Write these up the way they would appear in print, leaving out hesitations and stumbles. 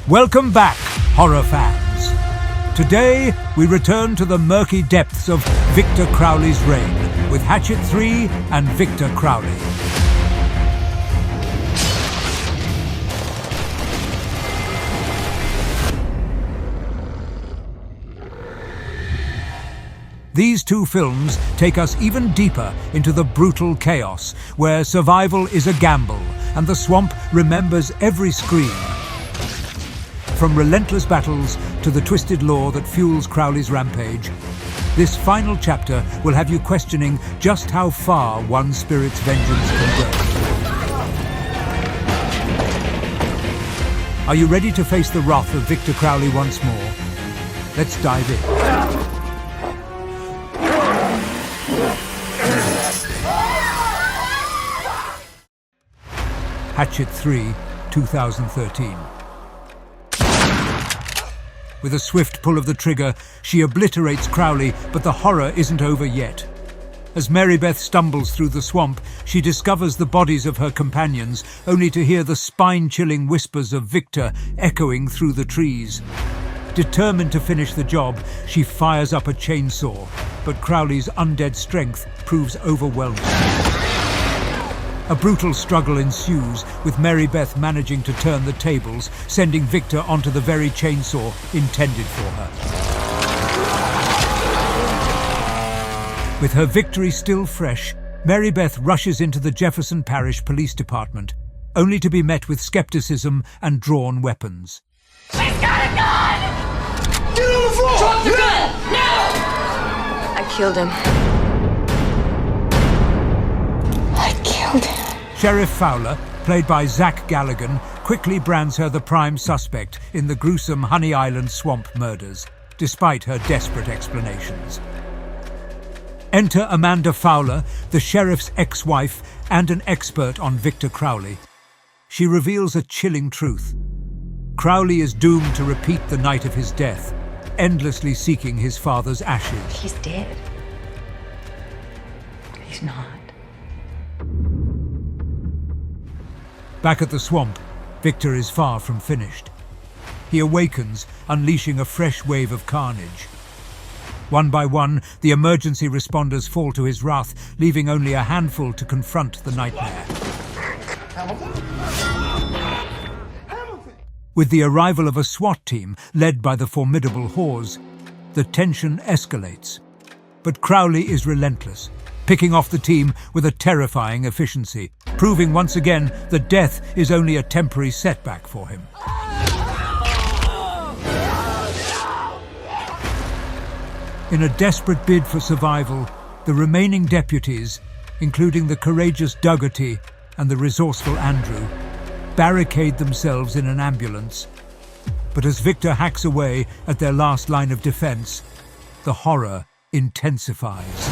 Welcome back, horror fans. Today, we return to the murky depths of Victor Crowley's reign with Hatchet 3 and Victor Crowley. These two films take us even deeper into the brutal chaos, where survival is a gamble and the swamp remembers every scream. From relentless battles to the twisted lore that fuels Crowley's rampage, this final chapter will have you questioning just how far one spirit's vengeance can go. Are you ready to face the wrath of Victor Crowley once more? Let's dive in. Hatchet 3, 2013. With a swift pull of the trigger, she obliterates Crowley, but the horror isn't over yet. As Mary Beth stumbles through the swamp, she discovers the bodies of her companions, only to hear the spine-chilling whispers of Victor echoing through the trees. Determined to finish the job, she fires up a chainsaw, but Crowley's undead strength proves overwhelming. A brutal struggle ensues, with Mary Beth managing to turn the tables, sending Victor onto the very chainsaw intended for her. With her victory still fresh, Mary Beth rushes into the Jefferson Parish Police Department, only to be met with skepticism and drawn weapons. She's got a gun! Get on the floor! Drop the gun! Now! I killed him. Sheriff Fowler, played by Zach Galligan, quickly brands her the prime suspect in the gruesome Honey Island swamp murders, despite her desperate explanations. Enter Amanda Fowler, the sheriff's ex-wife and an expert on Victor Crowley. She reveals a chilling truth. Crowley is doomed to repeat the night of his death, endlessly seeking his father's ashes. He's dead. He's not. Back at the swamp, Victor is far from finished. He awakens, unleashing a fresh wave of carnage. One by one, the emergency responders fall to his wrath, leaving only a handful to confront the nightmare. With the arrival of a SWAT team led by the formidable Hawes, the tension escalates. But Crowley is relentless, picking off the team with a terrifying efficiency, proving once again that death is only a temporary setback for him. In a desperate bid for survival, the remaining deputies, including the courageous Dougherty and the resourceful Andrew, barricade themselves in an ambulance. But as Victor hacks away at their last line of defense, the horror intensifies.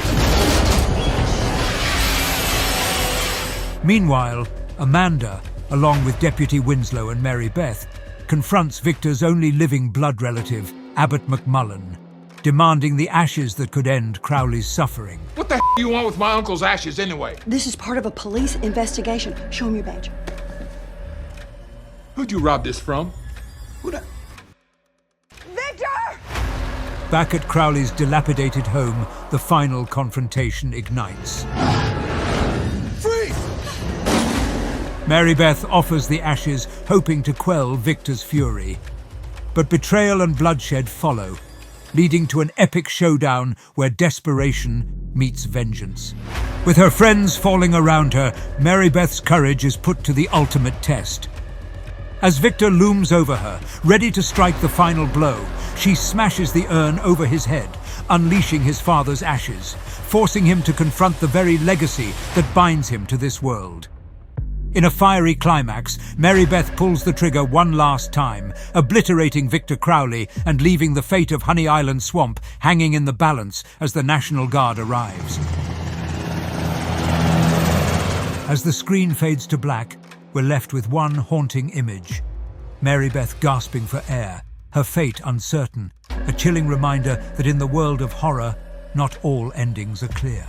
Meanwhile, Amanda, along with Deputy Winslow and Mary Beth, confronts Victor's only living blood relative, Abbott McMullen, demanding the ashes that could end Crowley's suffering. What the hell do you want with my uncle's ashes anyway? This is part of a police investigation. Show me your badge. Who'd you rob this from? Victor! Back at Crowley's dilapidated home, the final confrontation ignites. Freeze! Mary Beth offers the ashes, hoping to quell Victor's fury. But betrayal and bloodshed follow, leading to an epic showdown where desperation meets vengeance. With her friends falling around her, Mary Beth's courage is put to the ultimate test. As Victor looms over her, ready to strike the final blow, she smashes the urn over his head, unleashing his father's ashes, forcing him to confront the very legacy that binds him to this world. In a fiery climax, Mary Beth pulls the trigger one last time, obliterating Victor Crowley and leaving the fate of Honey Island Swamp hanging in the balance as the National Guard arrives. As the screen fades to black, we're left with one haunting image. Mary Beth gasping for air, her fate uncertain, a chilling reminder that in the world of horror, not all endings are clear.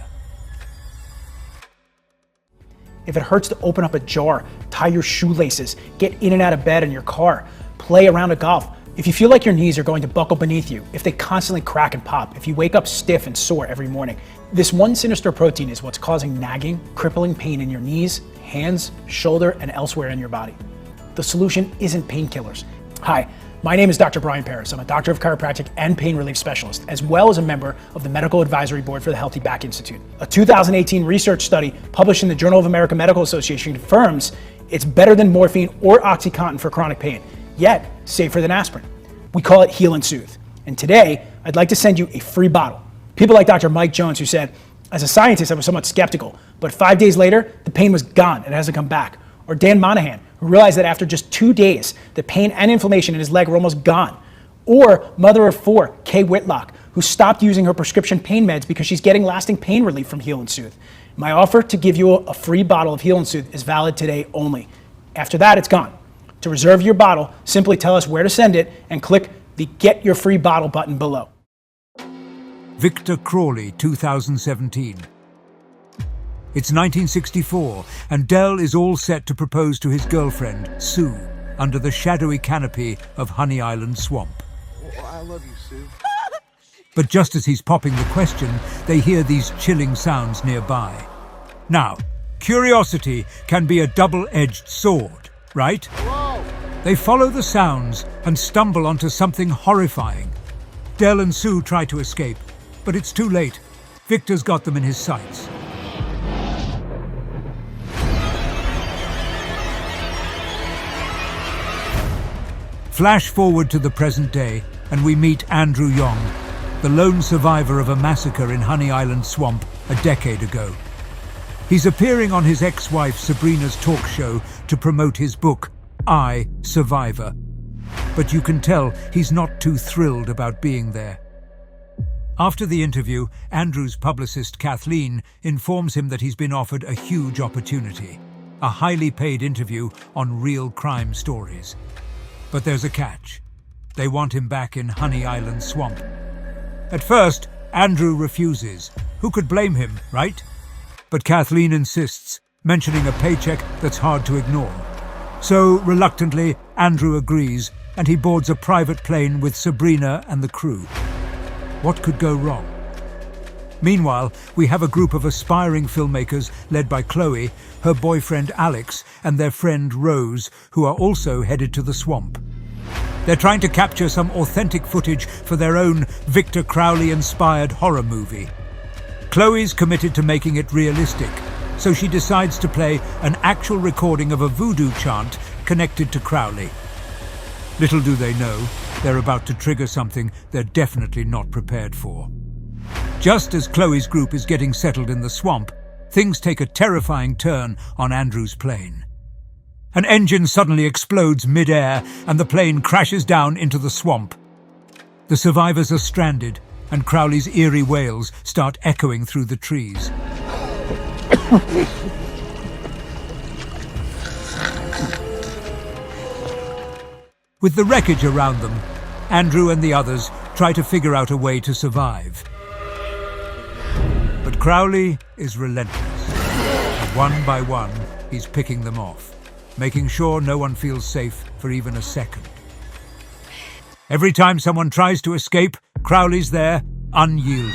If it hurts to open up a jar, tie your shoelaces, get in and out of bed in your car. play a round of golf, if you feel like your knees are going to buckle beneath you, if they constantly crack and pop, if you wake up stiff and sore every morning, this one sinister protein is what's causing nagging, crippling pain in your knees, hands, shoulder, and elsewhere in your body. The solution isn't painkillers. Hi, my name is Dr. Brian Paris. I'm a doctor of chiropractic and pain relief specialist, as well as a member of the Medical Advisory Board for the Healthy Back Institute. A 2018 research study published in the Journal of American Medical Association confirms it's better than morphine or OxyContin for chronic pain, yet safer than aspirin. We call it Heal and Soothe. And today, I'd like to send you a free bottle. People like Dr. Mike Jones, who said, as a scientist, I was somewhat skeptical, but 5 days later, the pain was gone and hasn't come back. Or Dan Monahan, who realized that after just 2 days, the pain and inflammation in his leg were almost gone. Or mother of 4, Kay Whitlock, who stopped using her prescription pain meds because she's getting lasting pain relief from Heal and Soothe. My offer to give you a free bottle of Heal and Soothe is valid today only. After that, it's gone. To reserve your bottle, simply tell us where to send it and click the Get Your Free Bottle button below. Victor Crowley, 2017. It's 1964, and Dell is all set to propose to his girlfriend, Sue, under the shadowy canopy of Honey Island Swamp. Oh, I love you, Sue. But just as he's popping the question, they hear these chilling sounds nearby. Now, curiosity can be a double-edged sword, right? Whoa! They follow the sounds and stumble onto something horrifying. Dell and Sue try to escape, but it's too late. Victor's got them in his sights. Flash forward to the present day, and we meet Andrew Yong, the lone survivor of a massacre in Honey Island Swamp a decade ago. He's appearing on his ex-wife Sabrina's talk show to promote his book, I, Survivor. But you can tell he's not too thrilled about being there. After the interview, Andrew's publicist Kathleen informs him that he's been offered a huge opportunity, a highly paid interview on real crime stories. But there's a catch. They want him back in Honey Island Swamp. At first, Andrew refuses. Who could blame him, right? But Kathleen insists, mentioning a paycheck that's hard to ignore. So, reluctantly, Andrew agrees, and he boards a private plane with Sabrina and the crew. What could go wrong? Meanwhile, we have a group of aspiring filmmakers led by Chloe, her boyfriend Alex, and their friend Rose, who are also headed to the swamp. They're trying to capture some authentic footage for their own Victor Crowley-inspired horror movie. Chloe's committed to making it realistic, so she decides to play an actual recording of a voodoo chant connected to Crowley. Little do they know, they're about to trigger something they're definitely not prepared for. Just as Chloe's group is getting settled in the swamp, things take a terrifying turn on Andrew's plane. An engine suddenly explodes mid-air and the plane crashes down into the swamp. The survivors are stranded, and Crowley's eerie wails start echoing through the trees. With the wreckage around them, Andrew and the others try to figure out a way to survive. But Crowley is relentless. And one by one, he's picking them off, making sure no one feels safe for even a second. Every time someone tries to escape, Crowley's there, unyielding.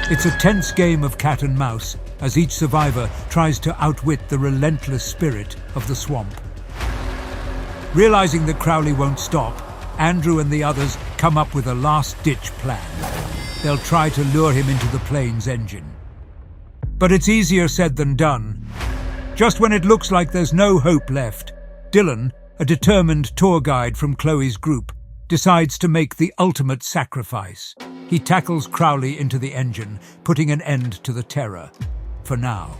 It's a tense game of cat and mouse as each survivor tries to outwit the relentless spirit of the swamp. Realizing that Crowley won't stop, Andrew and the others come up with a last-ditch plan. They'll try to lure him into the plane's engine. But it's easier said than done. Just when it looks like there's no hope left, Dylan, a determined tour guide from Chloe's group, decides to make the ultimate sacrifice. He tackles Crowley into the engine, putting an end to the terror. For now.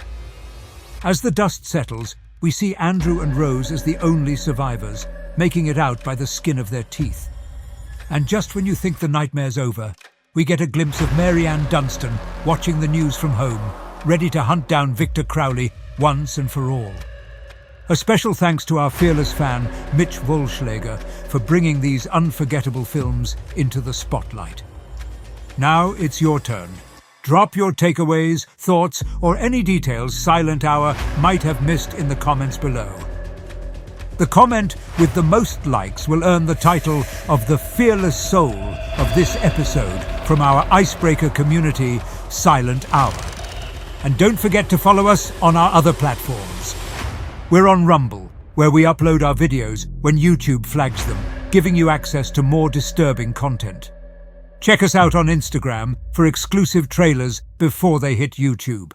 As the dust settles, we see Andrew and Rose as the only survivors, making it out by the skin of their teeth. And just when you think the nightmare's over, we get a glimpse of Mary Ann Dunstan watching the news from home, ready to hunt down Victor Crowley once and for all. A special thanks to our fearless fan, Mitch for bringing these unforgettable films into the spotlight. Now it's your turn. Drop your takeaways, thoughts, or any details Silent Hour might have missed in the comments below. The comment with the most likes will earn the title of the fearless soul of this episode from our icebreaker community, Silent Hour. And don't forget to follow us on our other platforms. We're on Rumble, where we upload our videos when YouTube flags them, giving you access to more disturbing content. Check us out on Instagram for exclusive trailers before they hit YouTube.